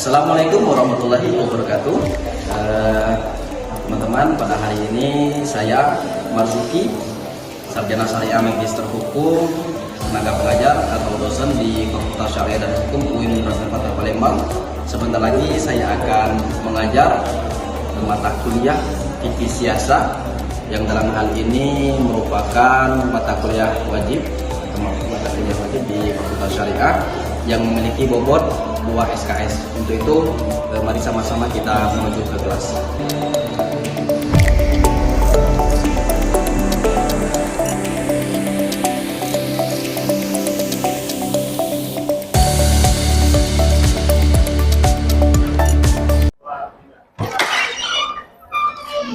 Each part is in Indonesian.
Assalamualaikum warahmatullahi wabarakatuh. Teman-teman, pada hari ini saya Marzuki, Sarjana Syariah Magister Hukum, tenaga pengajar atau dosen di Fakultas Syariah dan Hukum UIN Universitas Palembang. Sebentar lagi saya akan mengajar mata kuliah fikih siasah yang dalam hal ini merupakan mata kuliah wajib di Fakultas Syariah yang memiliki bobot 2 SKS. Untuk itu, mari sama-sama kita menuju ke kelas.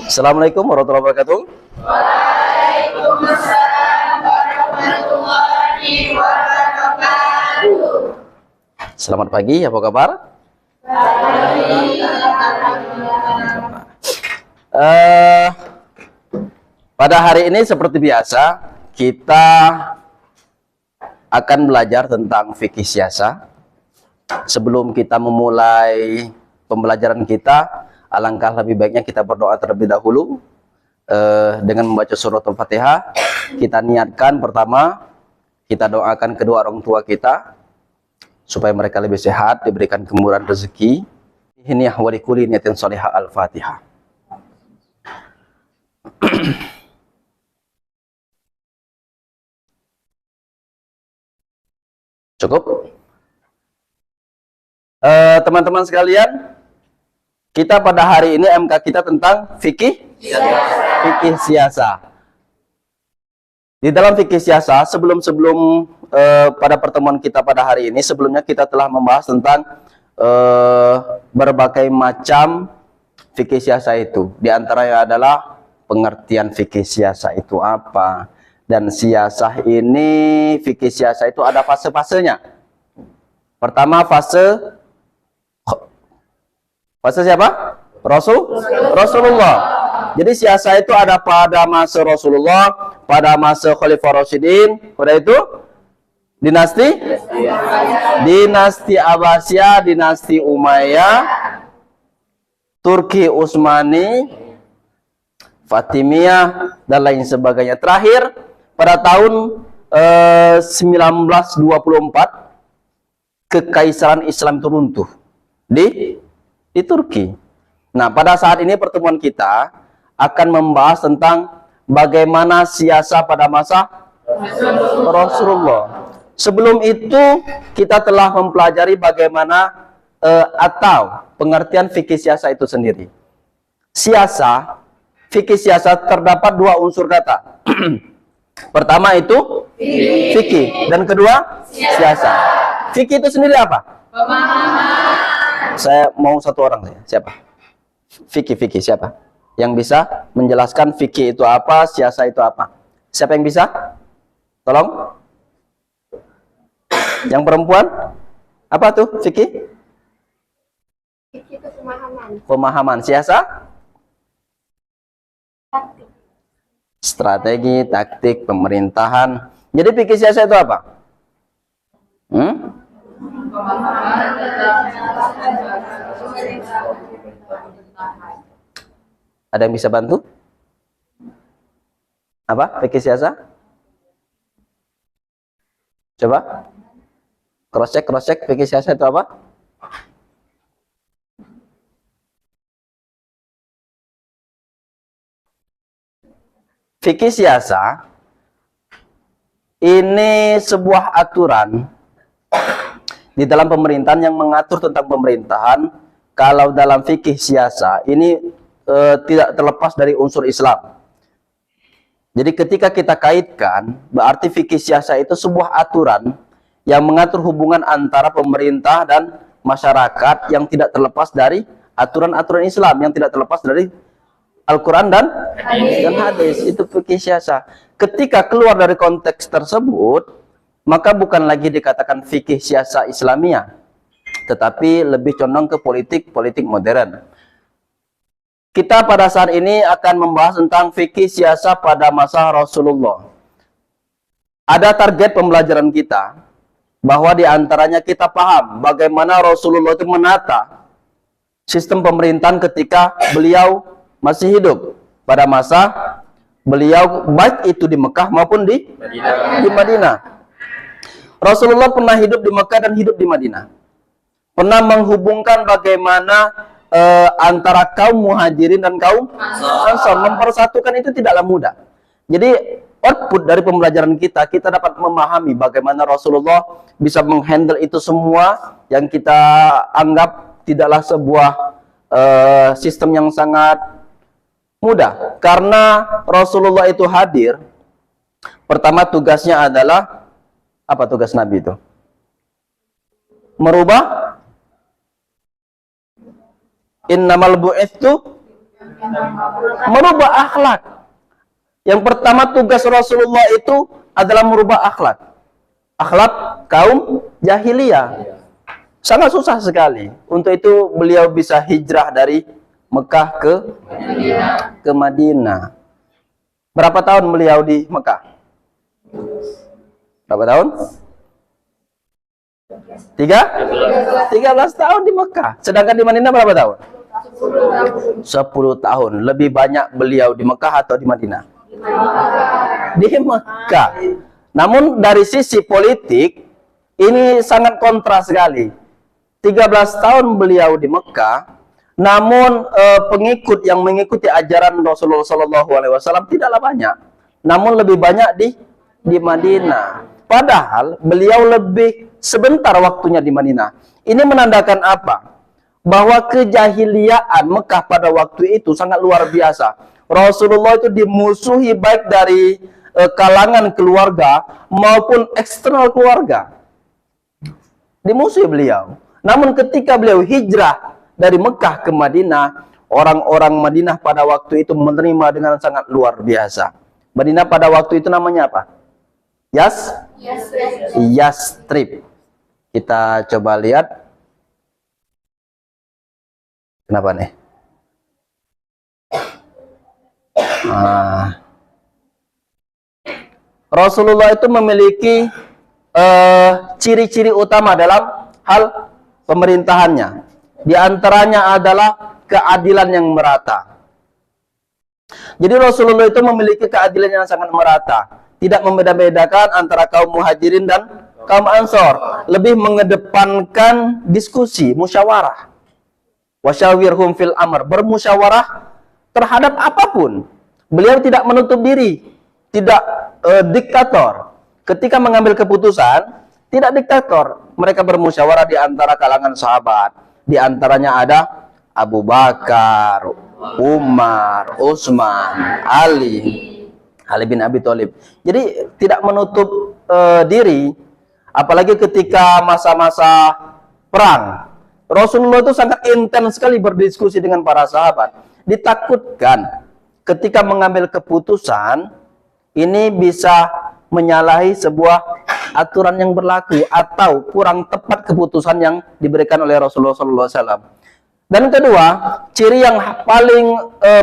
Assalamualaikum warahmatullahi wabarakatuh. Waalaikumsalam warahmatullahi wabarakatuh. Selamat pagi, apa kabar? Pada hari ini seperti biasa kita akan belajar tentang fikih siasah. Sebelum kita memulai pembelajaran kita, alangkah lebih baiknya kita berdoa terlebih dahulu dengan membaca surat Al-Fatihah. Kita niatkan pertama, kita doakan kedua orang tua kita supaya mereka lebih sehat, diberikan kemurahan rezeki. Ini wa likulli niyatin shalihah. Al-Fatihah. Cukup? Teman-teman sekalian, kita pada hari ini MK kita tentang fikih siasah. Di dalam fikih siasah, sebelum pada pertemuan kita pada hari ini, sebelumnya kita telah membahas tentang berbagai macam fikih siasah itu. Di antaranya adalah pengertian fikih siasah itu apa, dan siasah ini, fikih siasah itu ada fase-fasenya. Pertama fase siapa? Rasulullah. Jadi siasah itu ada pada masa Rasulullah, pada masa Khalifah Rasyidin, pada itu dinasti Abbasiyah, dinasti Umayyah, Turki Utsmani, Fatimiyah, dan lain sebagainya. Terakhir pada tahun 1924 kekaisaran Islam itu runtuh di Turki. Nah, pada saat ini pertemuan kita akan membahas tentang bagaimana siasah pada masa Rasulullah. Sebelum itu kita telah mempelajari bagaimana atau pengertian fikih siasah itu sendiri. Siasah, fikih siasah terdapat dua unsur kata. Pertama itu fikih, dan kedua siasah. Fikih itu sendiri apa? Pemahaman. Saya mau satu orang saja. Siapa? Fikih siapa? Yang bisa menjelaskan fikih itu apa, siasah itu apa? Siapa yang bisa? Tolong. Yang perempuan? Apa tuh fikih? Fikih itu pemahaman. Pemahaman. Siasah? Taktik. Strategi, taktik, pemerintahan. Jadi fikih siasah itu apa? Ada yang bisa bantu? Apa fikih siasah? Coba cross check fikih siasah itu apa? Fikih siasah ini sebuah aturan di dalam pemerintahan yang mengatur tentang pemerintahan. Kalau dalam fikih siasah ini tidak terlepas dari unsur Islam. Jadi ketika kita kaitkan, berarti fikih siasah itu sebuah aturan yang mengatur hubungan antara pemerintah dan masyarakat yang tidak terlepas dari aturan-aturan Islam, yang tidak terlepas dari Al-Quran dan hadis. Itu fikih siasah. Ketika keluar dari konteks tersebut, maka bukan lagi dikatakan fikih siasah Islamiyah, tetapi lebih condong ke politik modern. Kita pada saat ini akan membahas tentang fikih siasah pada masa Rasulullah. Ada target pembelajaran kita bahwa diantaranya kita paham bagaimana Rasulullah itu menata sistem pemerintahan ketika beliau masih hidup pada masa beliau baik itu di Mekah maupun di Madinah. Rasulullah pernah hidup di Mekah dan hidup di Madinah. Pernah menghubungkan bagaimana antara kaum muhajirin dan kaum ansar. Mempersatukan itu tidaklah mudah. Jadi output dari pembelajaran kita dapat memahami bagaimana Rasulullah bisa menghandle itu semua yang kita anggap tidaklah sebuah sistem yang sangat mudah. Karena Rasulullah itu hadir, pertama tugasnya adalah, apa tugas Nabi itu? Merubah, innamal bu'itsu merubah akhlak. Yang pertama tugas Rasulullah itu adalah merubah akhlak. Akhlak kaum jahiliyah. Sangat susah sekali. Untuk itu beliau bisa hijrah dari Mekah ke Madinah. Berapa tahun beliau di Mekah? Berapa tahun? 13 tahun di Mekah. Sedangkan di Madinah berapa tahun? 10 tahun. Lebih banyak beliau di Mekah atau di Madinah? Di Mekah. Namun dari sisi politik ini sangat kontras sekali. 13 tahun beliau di Mekah, namun pengikut yang mengikuti ajaran Rasulullah SAW tidaklah banyak. Namun lebih banyak di Madinah. Padahal beliau lebih sebentar waktunya di Madinah. Ini menandakan apa? Bahwa kejahiliaan Mekah pada waktu itu sangat luar biasa. Rasulullah itu dimusuhi baik dari kalangan keluarga maupun eksternal keluarga. Dimusuhi beliau. Namun ketika beliau hijrah dari Mekah ke Madinah, orang-orang Madinah pada waktu itu menerima dengan sangat luar biasa. Madinah pada waktu itu namanya apa? Yastrib. Kita coba lihat. Kenapa nih? Rasulullah itu memiliki ciri-ciri utama dalam hal pemerintahannya. Di antaranya adalah keadilan yang merata. Jadi Rasulullah itu memiliki keadilan yang sangat merata. Tidak membeda-bedakan antara kaum muhajirin dan kaum ansor. Lebih mengedepankan diskusi, musyawarah. Wasyawirhum fil amr, bermusyawarah terhadap apapun. Beliau tidak menutup diri, tidak diktator. Ketika mengambil keputusan, tidak diktator. Mereka bermusyawarah di antara kalangan sahabat. Di antaranya ada Abu Bakar, Umar, Utsman, Ali bin Abi Thalib. Jadi tidak menutup diri, apalagi ketika masa-masa perang. Rasulullah itu sangat intens sekali berdiskusi dengan para sahabat. Ditakutkan ketika mengambil keputusan ini bisa menyalahi sebuah aturan yang berlaku atau kurang tepat keputusan yang diberikan oleh Rasulullah SAW. Dan kedua, ciri yang paling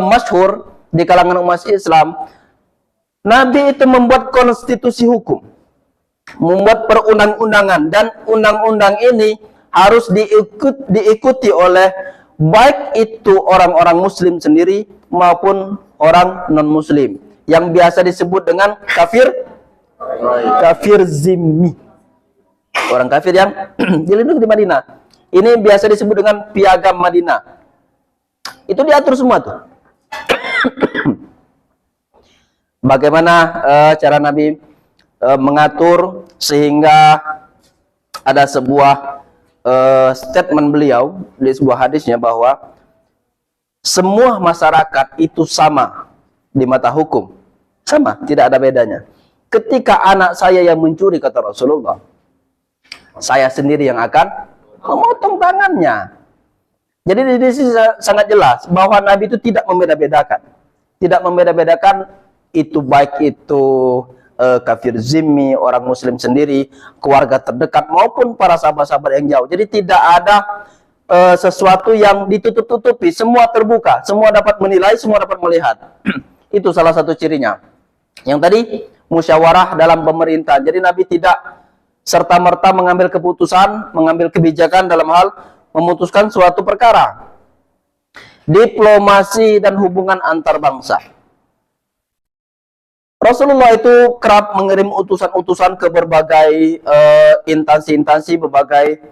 masyhur di kalangan umat Islam, Nabi itu membuat konstitusi hukum, membuat perundang-undangan, dan undang-undang ini harus diikuti oleh baik itu orang-orang muslim sendiri maupun orang non-muslim, yang biasa disebut dengan kafir zimmi. Orang kafir yang dilindungi di Madinah. Ini biasa disebut dengan piagam Madinah. Itu diatur semua tuh. Bagaimana cara Nabi mengatur sehingga ada sebuah statement beliau di sebuah hadisnya bahwa semua masyarakat itu sama di mata hukum. Sama, tidak ada bedanya. Ketika anak saya yang mencuri, kata Rasulullah, saya sendiri yang akan memotong tangannya. Jadi di sini sangat jelas bahwa Nabi itu tidak membeda-bedakan. Tidak membeda-bedakan itu baik itu kafir zimmi, orang muslim sendiri, keluarga terdekat maupun para sahabat-sahabat yang jauh. Jadi tidak ada sesuatu yang ditutup-tutupi, semua terbuka, semua dapat menilai, semua dapat melihat. Itu salah satu cirinya. Yang tadi musyawarah dalam pemerintahan. Jadi Nabi tidak serta-merta mengambil keputusan, mengambil kebijakan dalam hal memutuskan suatu perkara. diplomasi dan hubungan antar bangsa. Rasulullah itu kerap mengirim utusan-utusan ke berbagai instansi-instansi, berbagai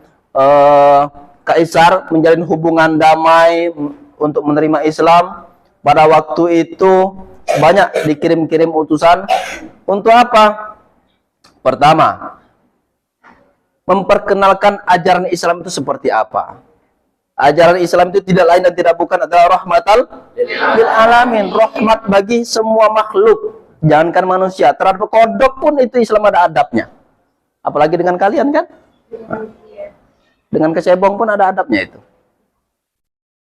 kaisar, menjalin hubungan damai untuk menerima Islam. Pada waktu itu banyak dikirim-kirim utusan untuk apa? Pertama, memperkenalkan ajaran Islam itu seperti apa. Ajaran Islam itu tidak lain dan tidak bukan adalah rahmatal lil alamin, rahmat bagi semua makhluk. Jangankan manusia, terhadap kodok pun itu Islam ada adabnya. Apalagi dengan kalian kan? Dengan kecebong pun ada adabnya itu.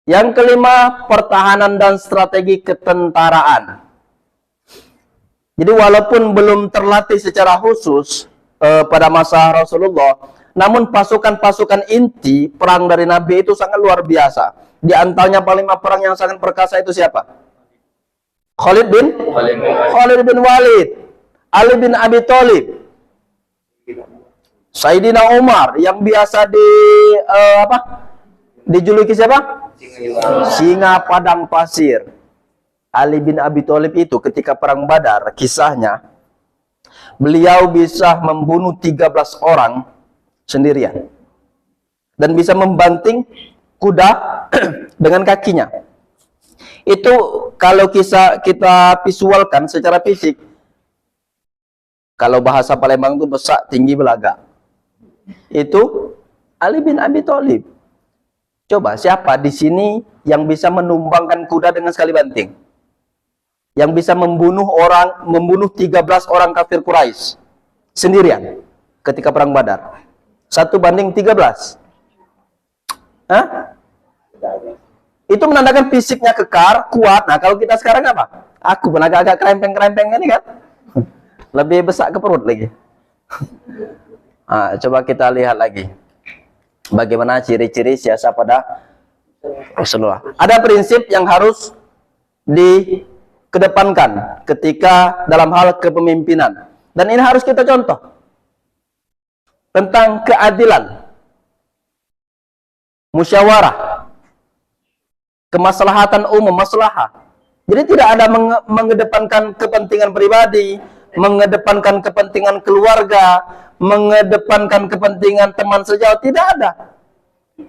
Yang kelima, pertahanan dan strategi ketentaraan. Jadi walaupun belum terlatih secara khusus pada masa Rasulullah, namun pasukan-pasukan inti perang dari Nabi itu sangat luar biasa. Di antaranya panglima perang yang sangat perkasa itu siapa? Khalid bin Walid, Ali bin Abi Thalib, Sayyidina Umar yang biasa dijuluki siapa? Singa padang pasir. Ali bin Abi Thalib itu ketika perang Badar, kisahnya beliau bisa membunuh 13 orang sendirian dan bisa membanting kuda dengan kakinya. Itu kalau kita visualkan secara fisik, kalau bahasa Palembang itu besar, tinggi, belaga. Itu Ali bin Abi Thalib. Coba siapa di sini yang bisa menumbangkan kuda dengan sekali banting? Yang bisa membunuh 13 orang kafir Quraisy sendirian ketika perang Badar. 1 banding 13. Hah? Itu menandakan fisiknya kekar, kuat. Nah, kalau kita sekarang apa? Aku pun agak-agak kerempeng-kerempeng ini kan. Lebih besar ke perut lagi. Nah, coba kita lihat lagi. Bagaimana ciri-ciri siasat pada Rasulullah. Ada prinsip yang harus dikedepankan ketika dalam hal kepemimpinan. Dan ini harus kita contoh. Tentang keadilan. Musyawarah. Kemaslahatan umum, maslahah. Jadi tidak ada mengedepankan kepentingan pribadi, mengedepankan kepentingan keluarga, mengedepankan kepentingan teman sejauh, tidak ada.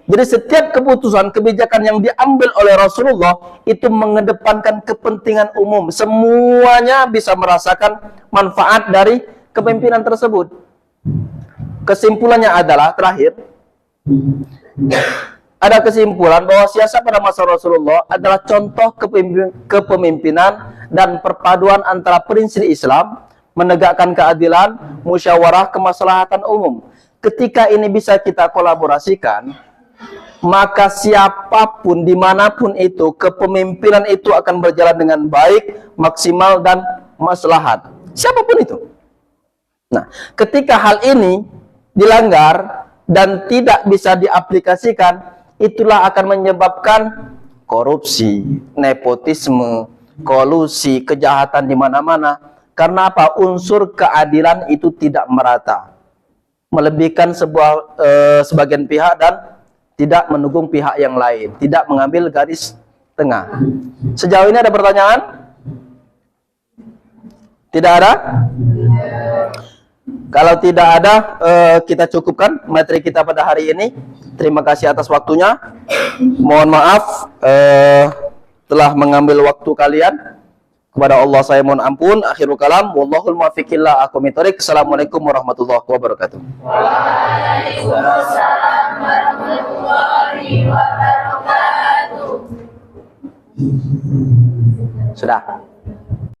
Jadi setiap keputusan, kebijakan yang diambil oleh Rasulullah itu mengedepankan kepentingan umum. Semuanya bisa merasakan manfaat dari kepemimpinan tersebut. Kesimpulannya adalah, terakhir, ada kesimpulan bahwa siasat pada masa Rasulullah adalah contoh kepemimpinan dan perpaduan antara prinsip Islam, menegakkan keadilan, musyawarah, kemaslahatan umum. Ketika ini bisa kita kolaborasikan, maka siapapun, dimanapun itu, kepemimpinan itu akan berjalan dengan baik, maksimal, dan maslahat. Siapapun itu. Nah, ketika hal ini dilanggar dan tidak bisa diaplikasikan, itulah akan menyebabkan korupsi, nepotisme, kolusi, kejahatan di mana-mana. Karena apa? Unsur keadilan itu tidak merata. Melebihkan sebagian pihak dan tidak mendukung pihak yang lain. Tidak mengambil garis tengah. Sejauh ini ada pertanyaan? Tidak ada? Kalau tidak ada, kita cukupkan materi kita pada hari ini. Terima kasih atas waktunya. Mohon maaf telah mengambil waktu kalian. Kepada Allah saya mohon ampun. Akhirul kalam. Wallahul muwaffiq ila aqwamit thoriq. Assalamualaikum warahmatullahi wabarakatuh. Waalaikumsalam warahmatullahi wabarakatuh. Sudah.